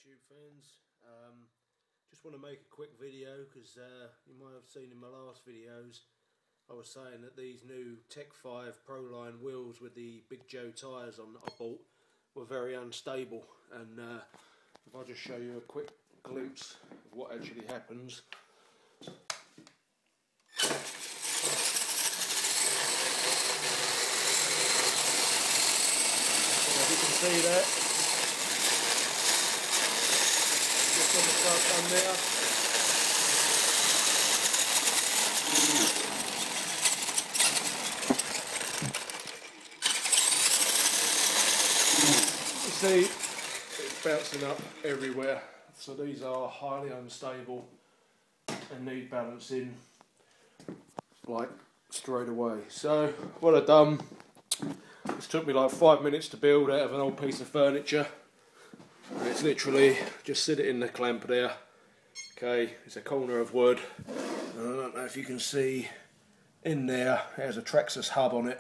YouTube fans. Just want to make a quick video because you might have seen in my last videos I was saying that these new Tech 5 Proline wheels with the Big Joe tyres on that I bought were very unstable, and if I just show you a quick glimpse of what actually happens. As you can see that, just on the start done there. You see, it's bouncing up everywhere. So these are highly unstable and need balancing like straight away. So what I've done, it took me like 5 minutes to build out of an old piece of furniture. And it's literally just sit it in the clamp there. Okay, it's a corner of wood. And I don't know if you can see in there, there's a Traxxas hub on it.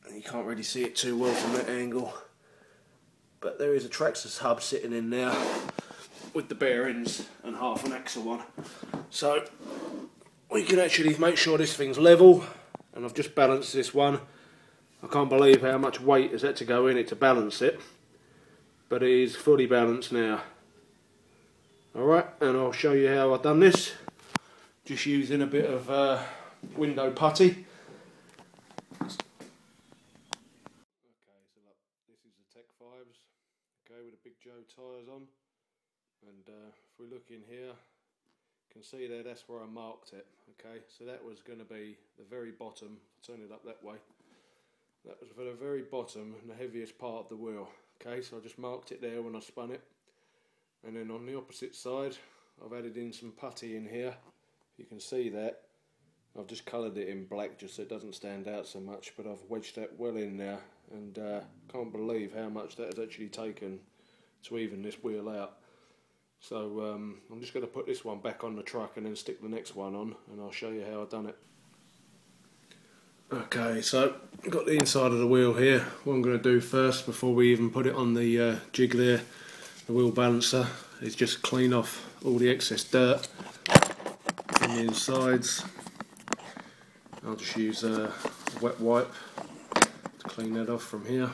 And you can't really see it too well from that angle. But there is a Traxxas hub sitting in there with the bearings and half an axle one. So we can actually make sure this thing's level. And I've just balanced this one. I can't believe how much weight has had to go in it to balance it. But it is fully balanced now. Alright, and I'll show you how I've done this. Just using a bit of window putty. Tech 5s, okay, with the Big Joe tyres on, and if we look in here, you can see there, that's where I marked it. Okay, so that was going to be the very bottom. Turn it up that way. That was for the very bottom and the heaviest part of the wheel. Okay, so I just marked it there when I spun it, and then on the opposite side I've added in some putty in here. You can see that I've just coloured it in black just so it doesn't stand out so much, but I've wedged that well in there, and can't believe how much that has actually taken to even this wheel out. So I'm just going to put this one back on the truck and then stick the next one on, and I'll show you how I've done it. Okay, so I've got the inside of the wheel here. What I'm going to do first, before we even put it on the jig there, the wheel balancer, is just clean off all the excess dirt from the insides. I'll just use a wet wipe to clean that off from here,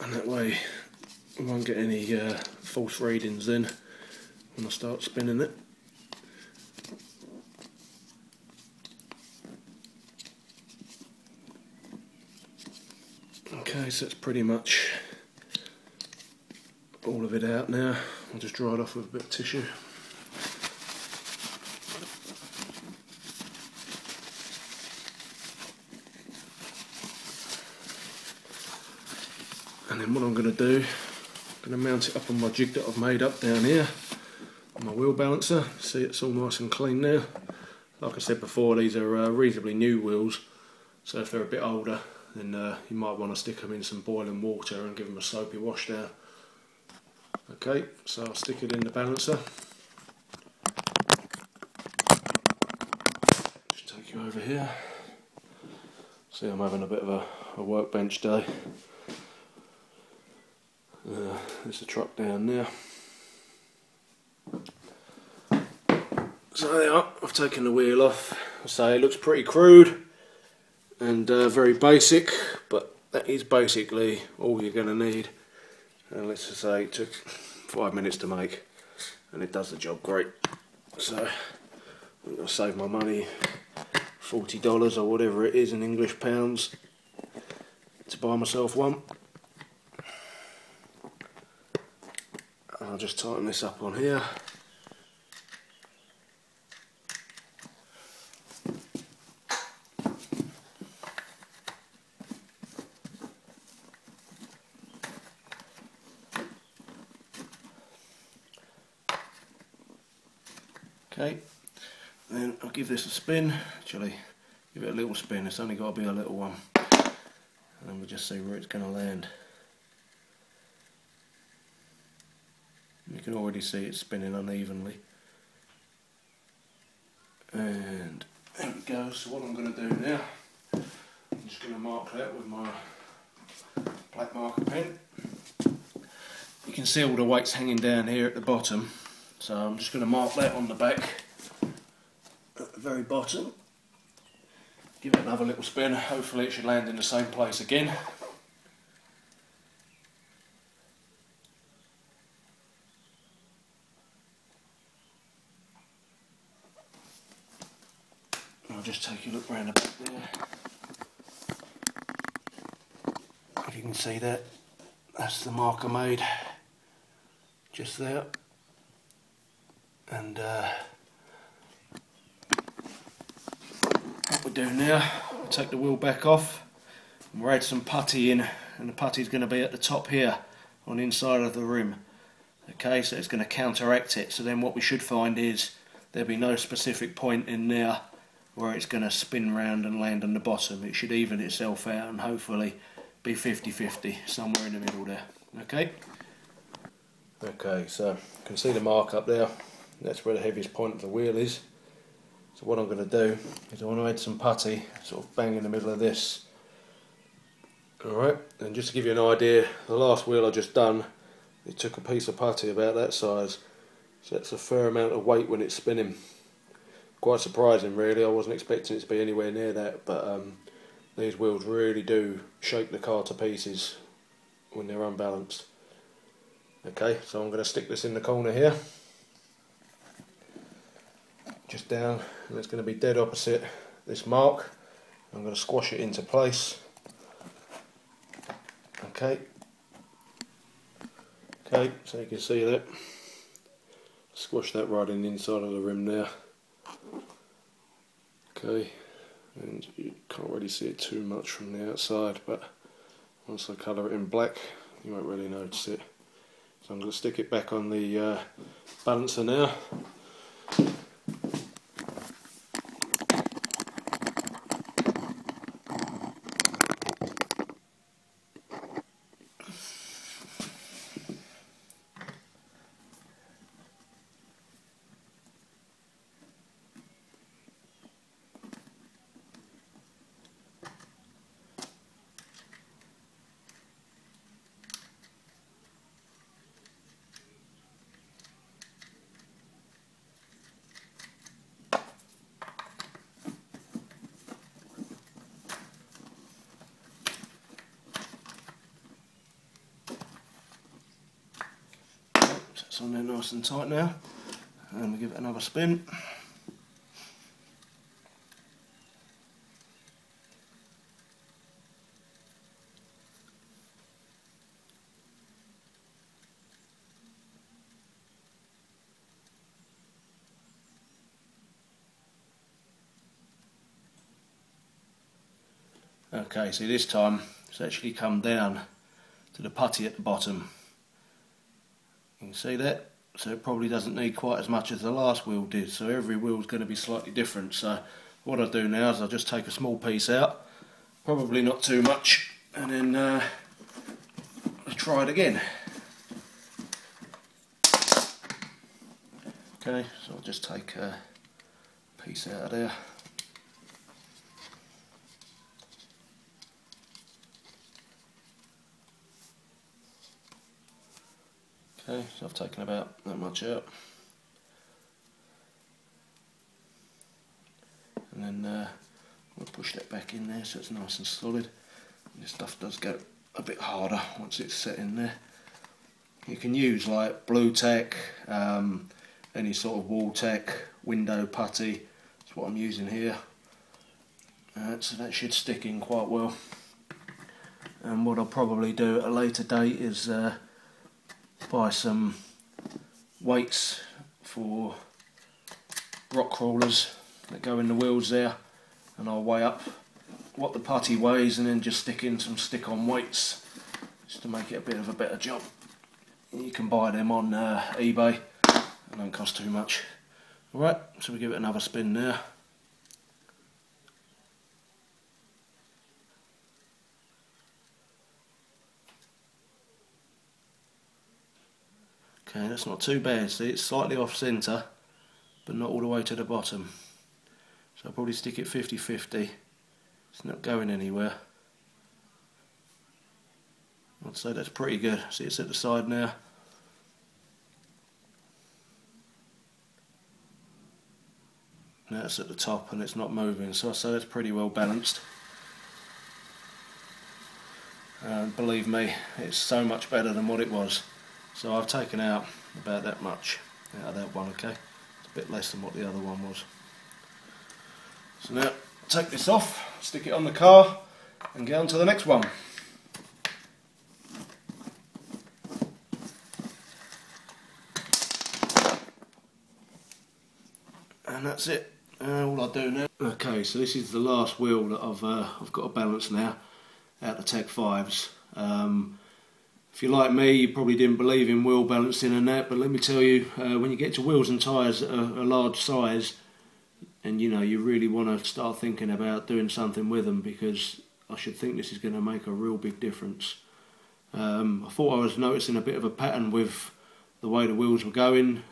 and that way I won't get any false readings in when I start spinning it. Okay, so it's pretty much all of it out now. I'll just dry it off with a bit of tissue. And then what I'm going to do, I'm going to mount it up on my jig that I've made up down here on my wheel balancer. See, it's all nice and clean now. Like I said before, these are reasonably new wheels, so if they're a bit older, then you might want to stick them in some boiling water and give them a soapy wash down. Okay, so I'll stick it in the balancer. Just take you over here. See, I'm having a bit of a workbench day. There's the truck down there. So there, I've taken the wheel off. So it looks pretty crude and very basic, but that is basically all you're going to need. And let's just say it took 5 minutes to make, and it does the job great. So I'm going to save my money, $40 or whatever it is in English pounds, to buy myself one. I'll just tighten this up on here. Okay, then I'll give this a spin. Actually, give it a little spin, it's only got to be a little one. And then we'll just see where it's going to land. You can already see it spinning unevenly. And there we go. So what I'm going to do now, I'm just going to mark that with my black marker. pen. You can see all the weights hanging down here at the bottom, so I'm just going to mark that on the back at the very bottom. Give it another little spin, hopefully it should land in the same place again. I'll just take a look around the back there. If you can see that, that's the marker made just there. And what we do now, we'll take the wheel back off and we'll add some putty in, and the putty is going to be at the top here on the inside of the rim. Okay, so it's going to counteract it, so then what we should find is there'll be no specific point in there where it's going to spin round and land on the bottom. It should even itself out and hopefully be 50-50, somewhere in the middle there. Okay? Okay, so you can see the mark up there. That's where the heaviest point of the wheel is. So what I'm going to do is I want to add some putty, sort of bang in the middle of this. Alright, and just to give you an idea, the last wheel I just done, it took a piece of putty about that size. So that's a fair amount of weight when it's spinning. Quite surprising really, I wasn't expecting it to be anywhere near that, but these wheels really do shake the car to pieces when they're unbalanced. Okay, so I'm going to stick this in the corner here, just down, and it's going to be dead opposite this mark. I'm going to squash it into place. Okay, so you can see that. Squash that right in the inside of the rim there. Okay, and you can't really see it too much from the outside, but once I colour it in black you won't really notice it. So I'm going to stick it back on the balancer now. It's on there nice and tight now, and we give it another spin. Okay, see this time it's actually come down to the putty at the bottom. You can see that, so it probably doesn't need quite as much as the last wheel did, so every wheel is going to be slightly different. So what I'll do now is I'll just take a small piece out, probably not too much, and then I'll try it again. Okay, so I'll just take a piece out of there. Okay, so I've taken about that much out, and then we'll push that back in there so it's nice and solid. And this stuff does go a bit harder once it's set in there. You can use like blue tack, any sort of wall tack, window putty. That's what I'm using here. So that should stick in quite well. And what I'll probably do at a later date is buy some weights for rock crawlers that go in the wheels there, and I'll weigh up what the putty weighs and then just stick in some stick-on weights just to make it a bit of a better job. You can buy them on eBay, they don't cost too much. Alright, so we give it another spin there. Okay, that's not too bad. See, it's slightly off centre, but not all the way to the bottom. So I'll probably stick it 50-50. It's not going anywhere. I'll I'd say that's pretty good. See, it's at the side now. Now it's at the top and it's not moving, so I'd say that's pretty well balanced. And believe me, it's so much better than what it was. So I've taken out about that much out of that one, okay? It's a bit less than what the other one was. So now, take this off, stick it on the car and get on to the next one. And that's it. All I do now. Okay, so this is the last wheel that I've got to balance now out the Tech 5s. If you're like me, you probably didn't believe in wheel balancing and that, but let me tell you, when you get to wheels and tyres that are a large size, and you know, you really want to start thinking about doing something with them, because I should think this is going to make a real big difference. I thought I was noticing a bit of a pattern with the way the wheels were going.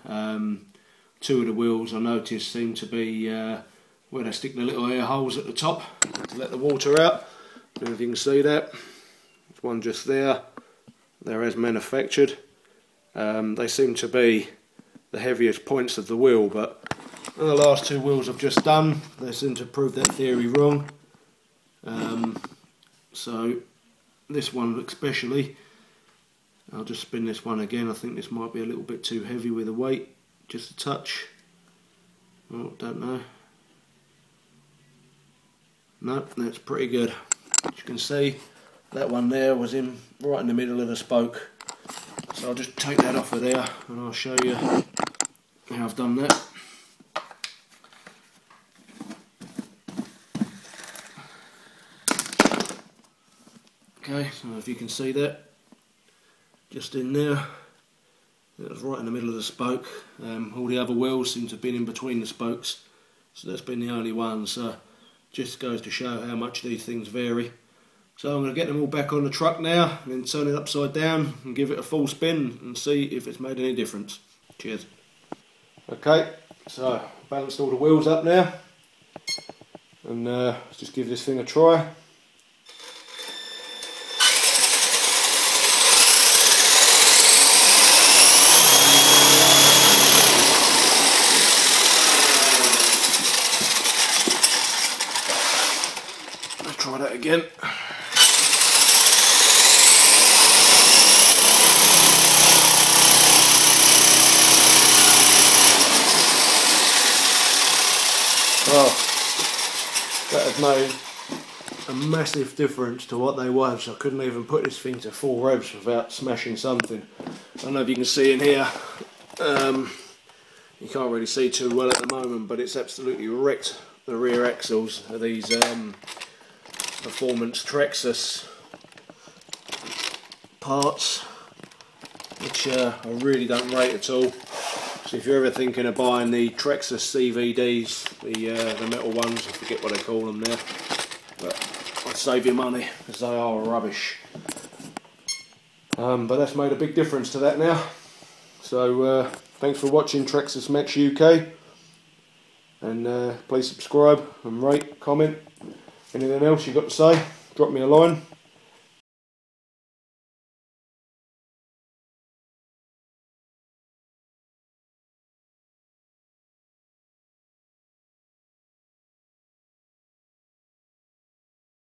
Two of the wheels I noticed seem to be where they stick the little air holes at the top to let the water out. I don't know if you can see that. There's one just there. They're as manufactured. They seem to be the heaviest points of the wheel, but the last two wheels I've just done, they seem to prove that theory wrong. So this one especially, I'll just spin this one again. I think this might be a little bit too heavy with the weight, just a touch. Oh, don't know. No, that's pretty good. As you can see, that one there was right in the middle of the spoke. So I'll just take that off of there and I'll show you how I've done that. Okay, so if you can see that, just in there, that was right in the middle of the spoke. All the other wheels seem to have been in between the spokes, so that's been the only one. So just goes to show how much these things vary. So I'm going to get them all back on the truck now and then turn it upside down and give it a full spin and see if it's made any difference. Cheers. Okay, so balanced all the wheels up now, and let's just give this thing a try. Let's try that again. Well, that has made a massive difference to what they was. I couldn't even put this thing to full revs without smashing something. I don't know if you can see in here, you can't really see too well at the moment, but it's absolutely wrecked the rear axles of these Performance Trexus parts, which I really don't rate at all. So if you're ever thinking of buying the Trexus CVDs, the metal ones, I forget what they call them now, but I'd save you money because they are rubbish. But that's made a big difference to that now. So thanks for watching Trexus Max UK, and please subscribe and rate, comment. Anything else you've got to say, drop me a line.